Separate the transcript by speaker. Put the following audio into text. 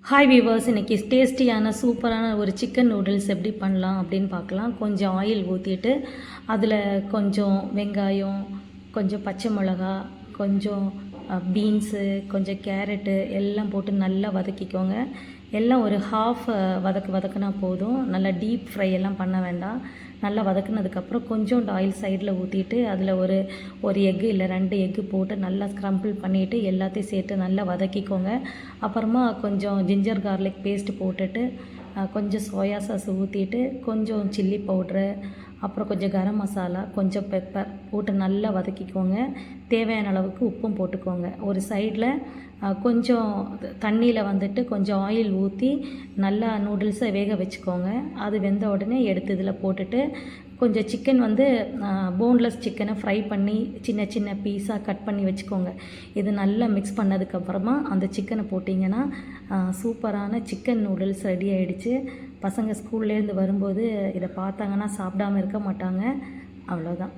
Speaker 1: Hi viewers, இன்றைக்கி டேஸ்டியான சூப்பரான ஒரு சிக்கன் நூடுல்ஸ் எப்படி பண்ணலாம் அப்படின்னு பார்க்கலாம். கொஞ்சம் ஆயில் ஊற்றிட்டு அதில் கொஞ்சம் வெங்காயம், கொஞ்சம் பச்சை மிளகா, கொஞ்சம் பீன்ஸு, கொஞ்சம் கேரட்டு எல்லாம் போட்டு நல்லா வதக்கிக்கோங்க. எல்லாம் ஒரு ஹாஃப் வதக்குனா போதும். நல்லா டீப் ஃப்ரை எல்லாம் பண்ண வேண்டாம். நல்லா வதக்குனதுக்கப்புறம் கொஞ்சோண்டு ஆயில் சைடில் ஊற்றிட்டு அதில் ஒரு எக்கு இல்லை 2 எக்கு போட்டு நல்லா ஸ்க்ரம்பிள் பண்ணிவிட்டு எல்லாத்தையும் சேர்த்து நல்லா வதக்கிக்கோங்க. அப்புறமா கொஞ்சம் ஜிஞ்சர் கார்லிக் பேஸ்ட்டு போட்டுட்டு கொஞ்சம் சோயா சாஸ் ஊற்றிட்டு கொஞ்சம் சில்லி பவுட்ரு, அப்புறம் கொஞ்சம் கரம் மசாலா, கொஞ்சம் பெப்பர் போட்டு நல்லா வதக்கிக்கோங்க. தேவையான அளவுக்கு உப்பும் போட்டுக்கோங்க. ஒரு சைடில் கொஞ்சம் தண்ணியில் வந்துட்டு கொஞ்சம் ஆயில் ஊற்றி நல்லா நூடுல்ஸை வேக வச்சுக்கோங்க. அது வெந்த உடனே எடுத்து இதில் போட்டுட்டு கொஞ்சம் சிக்கன் போன்லெஸ் சிக்கனை ஃப்ரை பண்ணி சின்ன சின்ன பீஸாக கட் பண்ணி வச்சுக்கோங்க. இது நல்லா மிக்ஸ் பண்ணதுக்கப்புறமா அந்த சிக்கனை போட்டிங்கன்னா சூப்பரான சிக்கன் நூடுல்ஸ் ரெடி ஆகிடுச்சு. பசங்க ஸ்கூல்லேருந்து வரும்போது இதை பார்த்தாங்கன்னா சாப்பிடாமல் இருக்க மாட்டாங்க. அவ்வளோதான்.